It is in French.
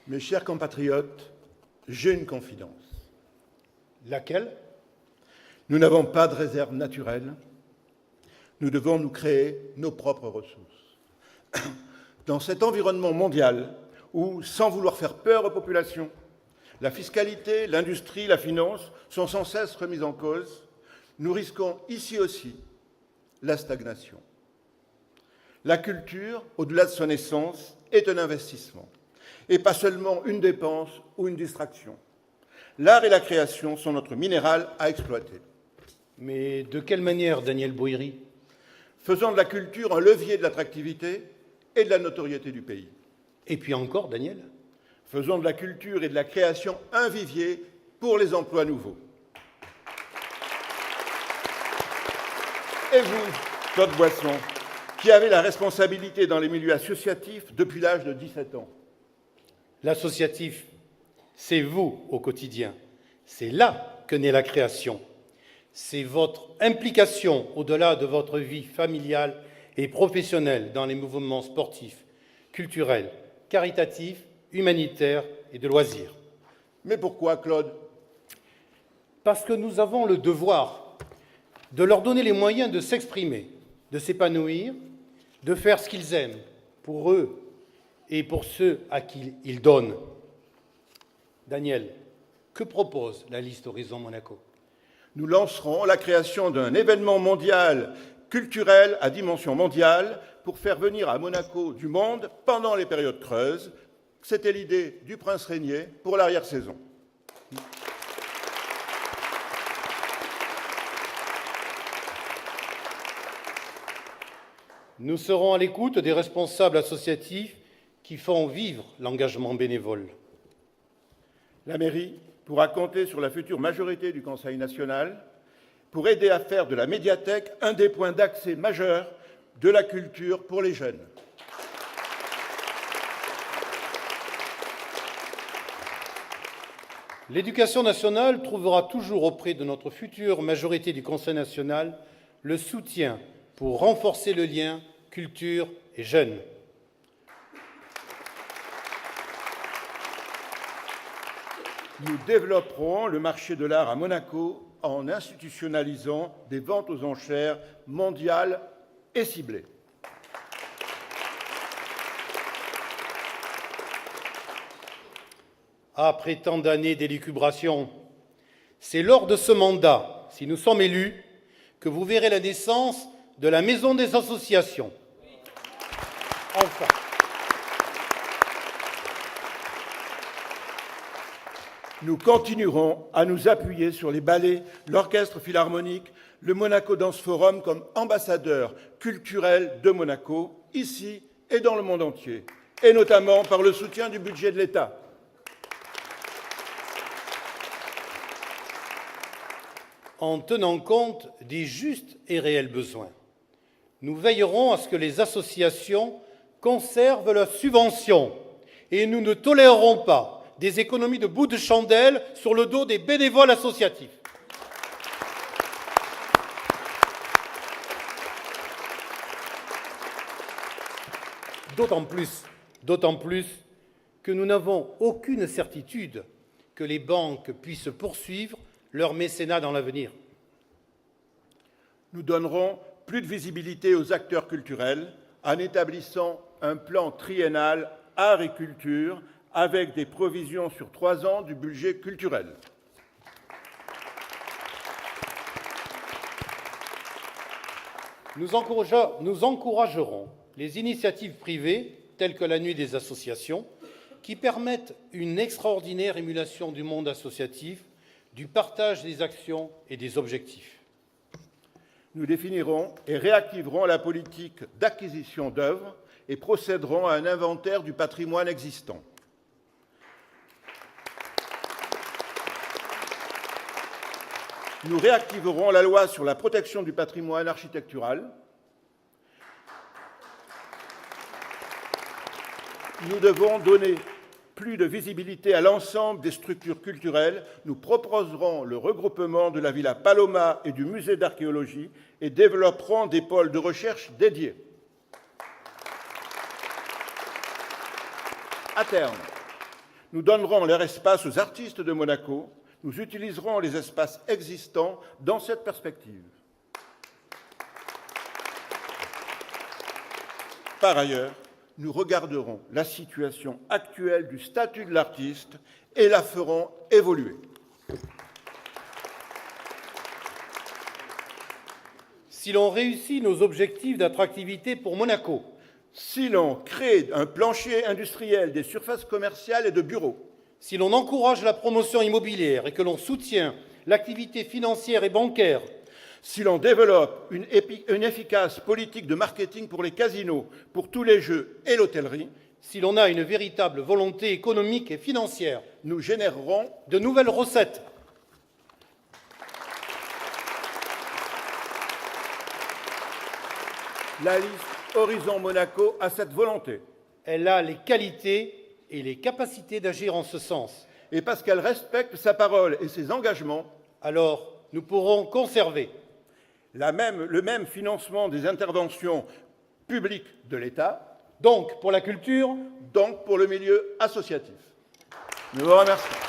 Mes chers compatriotes, j'ai une confidence. Laquelle? Nous n'avons pas de réserve naturelle. Nous devons nous créer nos propres ressources. Dans cet environnement mondial où, sans vouloir faire peur aux populations, la fiscalité, l'industrie, la finance sont sans cesse remises en cause, nous risquons ici aussi la stagnation. La culture, au-delà de son essence, est un investissement et pas seulement une dépense ou une distraction. L'art et la création sont notre minéral à exploiter. Mais de quelle manière, Daniel Boïry? Faisons de la culture un levier de l'attractivité et de la notoriété du pays. Et puis encore, Daniel? Faisons de la culture et de la création un vivier pour les emplois nouveaux. Et vous, Claude Boisson, qui avez la responsabilité dans les milieux associatifs depuis l'âge de 17 ans. L'associatif, c'est vous au quotidien. C'est là que naît la création. C'est votre implication au-delà de votre vie familiale et professionnelle dans les mouvements sportifs, culturels, caritatifs, humanitaires et de loisirs. Mais pourquoi, Claude? Parce que nous avons le devoir de leur donner les moyens de s'exprimer, de s'épanouir, de faire ce qu'ils aiment pour eux et pour ceux à qui ils donnent. Daniel, que propose la liste Horizon Monaco? Nous lancerons la création d'un événement mondial culturel à dimension mondiale pour faire venir à Monaco du monde pendant les périodes creuses. C'était l'idée du Prince Régnier pour l'arrière-saison. Nous serons à l'écoute des responsables associatifs qui font vivre l'engagement bénévole. La mairie pourra compter sur la future majorité du Conseil national pour aider à faire de la médiathèque un des points d'accès majeurs de la culture pour les jeunes. L'Éducation nationale trouvera toujours auprès de notre future majorité du Conseil national le soutien pour renforcer le lien culture et jeunes. Nous développerons le marché de l'art à Monaco en institutionnalisant des ventes aux enchères mondiales et ciblées. Après tant d'années d'élucubration, c'est lors de ce mandat, si nous sommes élus, que vous verrez la naissance de la Maison des associations. Enfin. Nous continuerons à nous appuyer sur les ballets, l'orchestre philharmonique, le Monaco Dance Forum comme ambassadeurs culturels de Monaco, ici et dans le monde entier, et notamment par le soutien du budget de l'État. En tenant compte des justes et réels besoins, nous veillerons à ce que les associations conservent leurs subventions et nous ne tolérerons pas des économies de bout de chandelle sur le dos des bénévoles associatifs. D'autant plus que nous n'avons aucune certitude que les banques puissent poursuivre leur mécénat dans l'avenir. Nous donnerons plus de visibilité aux acteurs culturels en établissant un plan triennal art et culture avec des provisions sur 3 ans du budget culturel. Nous encouragerons les initiatives privées, telles que la Nuit des associations, qui permettent une extraordinaire émulation du monde associatif, du partage des actions et des objectifs. Nous définirons et réactiverons la politique d'acquisition d'œuvres et procéderons à un inventaire du patrimoine existant. Nous réactiverons la loi sur la protection du patrimoine architectural. Nous devons donner plus de visibilité à l'ensemble des structures culturelles. Nous proposerons le regroupement de la Villa Paloma et du musée d'archéologie et développerons des pôles de recherche dédiés. À terme, Nous donnerons leur espace aux artistes de Monaco. Nous utiliserons les espaces existants dans cette perspective. Par ailleurs, nous regarderons la situation actuelle du statut de l'artiste et la ferons évoluer. Si l'on réussit nos objectifs d'attractivité pour Monaco, si l'on crée un plancher industriel des surfaces commerciales et de bureaux, si l'on encourage la promotion immobilière et que l'on soutient l'activité financière et bancaire, si l'on développe une efficace politique de marketing pour les casinos, pour tous les jeux et l'hôtellerie, si l'on a une véritable volonté économique et financière, nous générerons de nouvelles recettes. La liste Horizon Monaco a cette volonté. Elle a les qualités et les capacités d'agir en ce sens. Et parce qu'elle respecte sa parole et ses engagements, alors nous pourrons conserver le même financement des interventions publiques de l'État, donc pour la culture, donc pour le milieu associatif. Je vous remercie.